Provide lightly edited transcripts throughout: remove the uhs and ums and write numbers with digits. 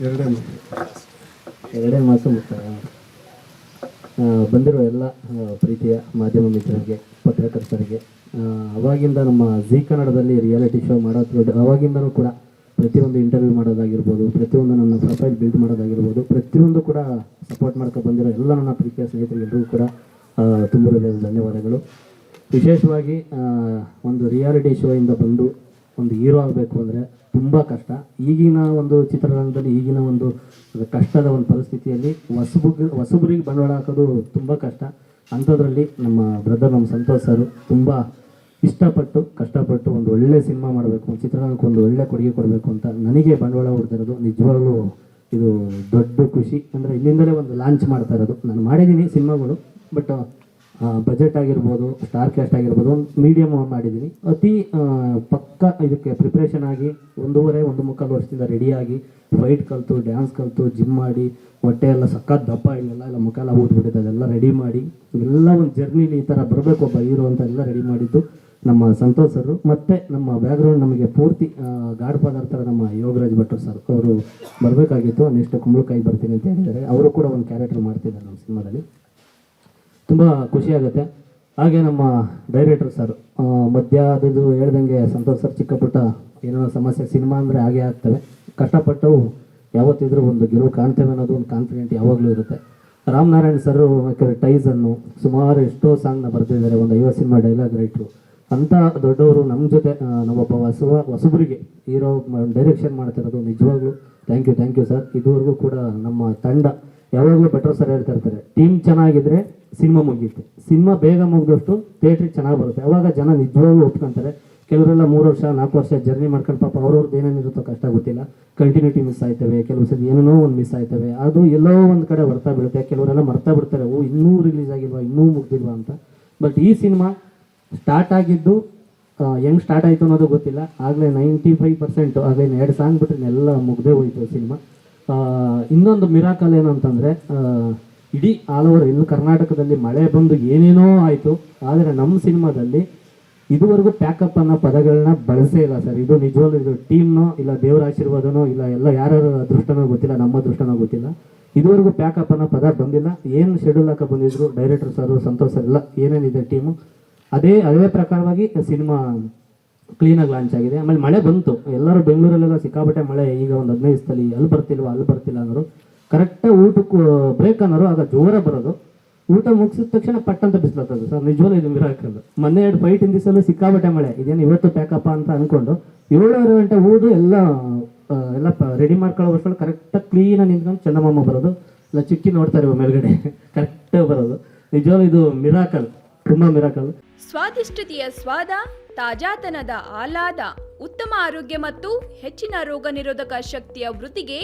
ಎರಡೇ ಮಾಸ ಮುಕ್ತಾಯ. ಬಂದಿರೋ ಎಲ್ಲ ಪ್ರೀತಿಯ ಮಾಧ್ಯಮ ಮಿತ್ರರಿಗೆ, ಪತ್ರಕರ್ತರಿಗೆ, ಅವಾಗಿಂದ ನಮ್ಮ ಜೀ ಕನ್ನಡದಲ್ಲಿ ರಿಯಾಲಿಟಿ ಶೋ ಮಾಡೋದು ಅವಾಗಿಂದನೂ ಕೂಡ ಪ್ರತಿಯೊಂದು ಇಂಟರ್ವ್ಯೂ ಮಾಡೋದಾಗಿರ್ಬೋದು, ಪ್ರತಿಯೊಂದು ನನ್ನ ಪ್ರೊಫೈಲ್ ಬಿಲ್ಡ್ ಮಾಡೋದಾಗಿರ್ಬೋದು, ಪ್ರತಿಯೊಂದು ಕೂಡ ಸಪೋರ್ಟ್ ಮಾಡ್ಕೊಂಡು ಬಂದಿರೋ ಎಲ್ಲ ನನ್ನ ಪ್ರೀತಿಯ ಸ್ನೇಹಿತರಿಗೆಲ್ಲರೂ ಕೂಡ ತುಂಬ ಧನ್ಯವಾದಗಳು. ವಿಶೇಷವಾಗಿ ಒಂದು ರಿಯಾಲಿಟಿ ಶೋ ಇಂದ ಬಂದು ಒಂದು ಹೀರೋ ಆಗಬೇಕು ಅಂದರೆ ತುಂಬ ಕಷ್ಟ. ಈಗಿನ ಒಂದು ಚಿತ್ರರಂಗದಲ್ಲಿ ಈಗಿನ ಒಂದು ಕಷ್ಟದ ಒಂದು ಪರಿಸ್ಥಿತಿಯಲ್ಲಿ ಹೊಸಬರಿಗೆ ಬಂಡವಾಳ ಹಾಕೋದು ತುಂಬ ಕಷ್ಟ. ಅಂಥದ್ರಲ್ಲಿ ನಮ್ಮ ಬ್ರದರ್, ನಮ್ಮ ಸಂತೋಷ್ ಸರ್ ತುಂಬ ಇಷ್ಟಪಟ್ಟು ಕಷ್ಟಪಟ್ಟು ಒಂದು ಒಳ್ಳೆ ಸಿನಿಮಾ ಮಾಡಬೇಕು, ಒಂದು ಚಿತ್ರರಂಗಕ್ಕೆ ಒಂದು ಒಳ್ಳೆ ಕೊಡುಗೆ ಕೊಡಬೇಕು ಅಂತ ನನಗೆ ಬಂಡವಾಳ ಹೊಡ್ತಿರೋದು ನಿಜವಾಗ್ಲೂ ಇದು ದೊಡ್ಡ ಖುಷಿ. ಅಂದರೆ ಇಲ್ಲಿಂದಲೇ ಒಂದು ಲಾಂಚ್ ಮಾಡ್ತಾ ಇರೋದು. ನಾನು ಮಾಡಿದ್ದೀನಿ ಸಿನಿಮಾಗಳು, ಬಟ್ ಬಜೆಟ್ ಆಗಿರ್ಬೋದು, ಸ್ಟಾರ್ ಕ್ಯಾಸ್ಟ್ ಆಗಿರ್ಬೋದು, ಒಂದು ಮೀಡಿಯಮ್ ಮಾಡಿದ್ದೀನಿ. ಅತಿ ಪಕ್ಕ ಇದಕ್ಕೆ ಪ್ರಿಪ್ರೇಷನ್ ಆಗಿ 1.5 ವರ್ಷದಿಂದ ರೆಡಿಯಾಗಿ ಫೈಟ್ ಕಲಿತು, ಡ್ಯಾನ್ಸ್ ಕಲಿತು, ಜಿಮ್ ಮಾಡಿ, ಹೊಟ್ಟೆ ಎಲ್ಲ ಸಖತ್ ದಪ್ಪ ಇಲ್ಲ ಮುಖ ಎಲ್ಲ ಊದ್ಬಿಟ್ಟಿದೆ, ಅದೆಲ್ಲ ರೆಡಿ ಮಾಡಿ ಎಲ್ಲ ಒಂದು ಜರ್ನಿಲಿ ಈ ಥರ ಬರಬೇಕು ಒಬ್ಬ ಹೀರೋ ಅಂತ ಎಲ್ಲ ರೆಡಿ ಮಾಡಿದ್ದು ನಮ್ಮ ಸಂತೋಷ್ ಸರ್. ಮತ್ತು ನಮ್ಮ ಬ್ಯಾಕ್ಗ್ರೌಂಡ್ ನಮಗೆ ಪೂರ್ತಿ ಗಾಡ್ ಫಾದರ್ ಥರ ನಮ್ಮ ಯೋಗರಾಜ್ ಭಟ್ರು ಸರ್ ಅವರು ಬರಬೇಕಾಗಿತ್ತು. ನೆಕ್ಸ್ಟ್ ಕುಂಬಳಕಾಯಿ ಬರ್ತೀನಿ ಅಂತ ಹೇಳಿದ್ದಾರೆ. ಅವರು ಕೂಡ ಒಂದು ಕ್ಯಾರೆಕ್ಟರ್ ಮಾಡ್ತಿದ್ದಾರೆ ನಮ್ಮ ಸಿನಿಮಾದಲ್ಲಿ. ತುಂಬ ಖುಷಿಯಾಗುತ್ತೆ. ಹಾಗೆ ನಮ್ಮ ಡೈರೆಕ್ಟರ್ ಸರ್ ಮಧ್ಯಾಹ್ನದ್ದು ಹೇಳ್ದಂಗೆ ಸಂತೋಷ್ ಸರ್ ಚಿಕ್ಕ ಪುಟ್ಟ ಏನೋ ಸಮಸ್ಯೆ, ಸಿನಿಮಾ ಅಂದರೆ ಹಾಗೆ ಆಗ್ತವೆ, ಕಷ್ಟಪಟ್ಟು ಯಾವತ್ತಿದ್ರೂ ಒಂದು ಗೆಲುವು ಕಾಣ್ತೇವೆ ಅನ್ನೋದು ಒಂದು ಕಾನ್ಫಿಡೆಂಟ್ ಯಾವಾಗಲೂ ಇರುತ್ತೆ. ರಾಮನಾರಾಯಣ್ ಸರ್ ಟೈಸನ್ನು ಸುಮಾರು ಎಷ್ಟೋ ಸಾಂಗ್ನ ಬರೆದಿದ್ದಾರೆ, ಒಂದು 50 ಸಿನಿಮಾ ಡೈಲಾಗ್ ರೈಟ್ರು. ಅಂಥ ದೊಡ್ಡವರು ನಮ್ಮ ಜೊತೆ ನಾವೊಬ್ಬ ಹೊಸಬರಿಗೆ ಹೀರೋ ಡೈರೆಕ್ಷನ್ ಮಾಡ್ತಿರೋದು ನಿಜವಾಗ್ಲೂ ಥ್ಯಾಂಕ್ ಯು ಸರ್. ಇದುವರೆಗೂ ಕೂಡ ನಮ್ಮ ತಂಡ ಯಾವಾಗಲೂ ಭಟ್ರು ಸರ್ ಹೇಳ್ತಾ ಇರ್ತಾರೆ, ಟೀಮ್ ಚೆನ್ನಾಗಿದ್ರೆ ಸಿನಿಮಾ ಮುಗಿಯುತ್ತೆ, ಸಿನಿಮಾ ಬೇಗ ಮುಗಿದಷ್ಟು ಥಿಯೇಟ್ರಿಗೆ ಚೆನ್ನಾಗಿ ಬರುತ್ತೆ. ಅವಾಗ ಜನ ನಿಜವಾಗ್ಲೂ ಒಪ್ಕೊಂತಾರೆ. ಕೆಲವರೆಲ್ಲ 3 ವರ್ಷ 4 ವರ್ಷ ಜರ್ನಿ ಮಾಡ್ಕೊಂಡು ಪಾಪ ಅವ್ರವ್ರದ್ದು ಏನೇನಿರುತ್ತೋ ಕಷ್ಟ ಗೊತ್ತಿಲ್ಲ, ಕಂಟಿನ್ಯೂಟಿ ಮಿಸ್ ಆಯ್ತವೆ, ಕೆಲವು ಸರಿ ಏನೇನೋ ಒಂದು ಮಿಸ್ ಆಯ್ತವೆ, ಅದು ಎಲ್ಲೋ ಒಂದು ಕಡೆ ಹೊರ್ತಾ ಬೀಳುತ್ತೆ. ಕೆಲವರೆಲ್ಲ ಮರ್ತಾ ಬಿಡ್ತಾರೆ, ಇನ್ನೂ ರಿಲೀಸ್ ಆಗಿಲ್ವಾ, ಇನ್ನೂ ಮುಗ್ದಿಲ್ವಾ ಅಂತ. ಬಟ್ ಈ ಸಿನಿಮಾ ಸ್ಟಾರ್ಟ್ ಆಗಿದ್ದು ಹೆಂಗೆ ಸ್ಟಾರ್ಟ್ ಆಯಿತು ಅನ್ನೋದು ಗೊತ್ತಿಲ್ಲ. ಆಗಲೇ 95% ಆಗಲೇ 2 ಸಾಂಗ್ ಬಿಟ್ಟರೆ ಎಲ್ಲ ಮುಗ್ದೇ ಹೋಯಿತು ಸಿನಿಮಾ. ಇನ್ನೊಂದು ಮಿರಾಕಲ್ ಏನು ಅಂತಂದರೆ, ಇಡೀ ಆಲ್ ಓವರ್ ಇನ್ನು ಕರ್ನಾಟಕದಲ್ಲಿ ಮಳೆ ಬಂದು ಏನೇನೋ ಆಯಿತು, ಆದರೆ ನಮ್ಮ ಸಿನಿಮಾದಲ್ಲಿ ಇದುವರೆಗೂ ಪ್ಯಾಕಪ್ ಅನ್ನೋ ಪದಗಳನ್ನ ಬಳಸೇ ಇಲ್ಲ ಸರ್. ಇದು ನಿಜವಾಗ್ಲೂ ಇದು ಟೀಮ್ನೋ ಇಲ್ಲ ದೇವರ ಆಶೀರ್ವಾದನೋ ಇಲ್ಲ ಎಲ್ಲ ಯಾರ್ಯಾರ ಅದೃಷ್ಟನೋ ಗೊತ್ತಿಲ್ಲ, ನಮ್ಮ ಅದೃಷ್ಟನೋ ಗೊತ್ತಿಲ್ಲ, ಇದುವರೆಗೂ ಪ್ಯಾಕಪ್ ಅನ್ನೋ ಪದ ಬಂದಿಲ್ಲ. ಏನು ಶೆಡ್ಯೂಲ್ ಹಾಕಿ ಬಂದಿದ್ರು ಡೈರೆಕ್ಟರ್ ಸರು, ಸಂತೋಷ್ ಸರ್ ಎಲ್ಲ ಏನೇನಿದೆ ಟೀಮು ಅದೇ ಪ್ರಕಾರವಾಗಿ ಸಿನಿಮಾ ಕ್ಲೀನಾಗಿ ಲಾಂಚ್ ಆಗಿದೆ. ಆಮೇಲೆ ಮಳೆ ಬಂತು, ಎಲ್ಲರೂ ಬೆಂಗಳೂರಲ್ಲೆಲ್ಲ ಸಿಕ್ಕಾಬಟ್ಟೆ ಮಳೆ. ಈಗ ಒಂದು 15 ದಿವಸದಲ್ಲಿ ಅಲ್ಲಿ ಬರ್ತಿಲ್ಲ ಅನ್ನೋರು, ಕರೆಕ್ಟಾಗಿ ಊಟಕ್ಕೂ ಬ್ರೇಕ್ ಅನ್ನೋರು, ಆಗ ಜೋರ ಬರೋದು, ಊಟ ಮುಗಿಸಿದ ತಕ್ಷಣ ಪಟ್ಟಂತ ಬಿಸಿಲಾಗ್ತದೆ ಸರ್. ನಿಜವಾಗ್ಲೂ ಇದು ಮಿರಾಕಲ್. ಮೊನ್ನೆ 2 ಫೈಟ್ ದಿವಸಲ್ಲೂ ಸಿಕ್ಕಾಬಟ್ಟೆ ಮಳೆ, ಇದೇನು ಇವತ್ತು ಪ್ಯಾಕಪ್ಪ ಅಂತ ಅಂದ್ಕೊಂಡು 7:30 ಗಂಟೆ ಊದು ಎಲ್ಲ ರೆಡಿ ಮಾಡ್ಕೊಳ್ಳೋ ವರ್ಷಗಳು ಕರೆಕ್ಟಾಗಿ ಕ್ಲೀನಾಗಿ ನಿಂತ್ಕೊಂಡು ಚಂದಮಾಮ ಬರೋದು, ಇಲ್ಲ ಚಿಕ್ಕಿ ನೋಡ್ತಾರೆ ಮೇಲ್ಗಡೆ ಕರೆಕ್ಟಾಗಿ ಬರೋದು. ನಿಜವಾಗ್ಲೂ ಇದು ಮಿರಾಕಲ್, ತುಂಬ ಮಿರಾಕಲ್. ಸ್ವಾದಿಷ್ಟತೆಯ ಸ್ವಾದ, ತಾಜಾತನದ ಆಹ್ಲಾದ, ಉತ್ತಮ ಆರೋಗ್ಯ ಮತ್ತು ಹೆಚ್ಚಿನ ರೋಗ ನಿರೋಧಕ ಶಕ್ತಿಯ ವೃದ್ಧಿಗೆ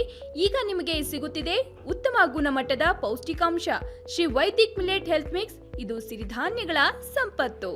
ಈಗ ನಿಮಗೆ ಸಿಗುತ್ತಿದೆ ಉತ್ತಮ ಗುಣಮಟ್ಟದ ಪೌಷ್ಟಿಕಾಂಶ Shri Vaidik millet health mix. ಇದು ಸಿರಿಧಾನ್ಯಗಳ ಸಂಪತ್ತು.